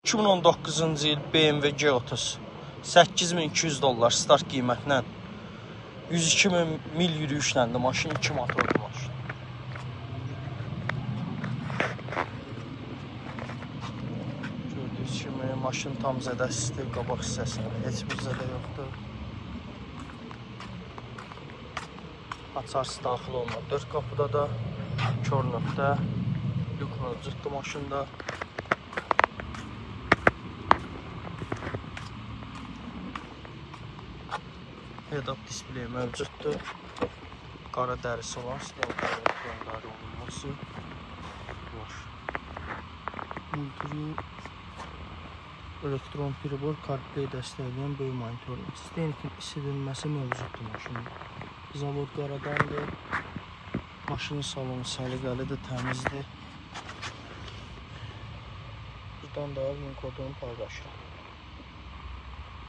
2019-cu il BMW G30 $8200 start qiymətlə 102.000 mil yürüyüşləndir maşın, 2 motorlu maşın. Gördüyünüz kimi maşın tam zədəsizdir, qabaq hissəsində heç bir zədə yoxdur. Açarsı daxil olunur. 4 qapıda da kör nöqtə lük mövcuddur maşında. Head-up displeyi mövcuddur. Qara dərisi olan stolları olunması var. Multiri elektron pribor, CarPlay dəstəkləyən böyük monitor. Sistemikin isidilməsi mövcuddur maşında. Zavod qaradandır. Maşının salonu səliqəlidir, təmizdir. Buradan da Win kodunu paylaşıram.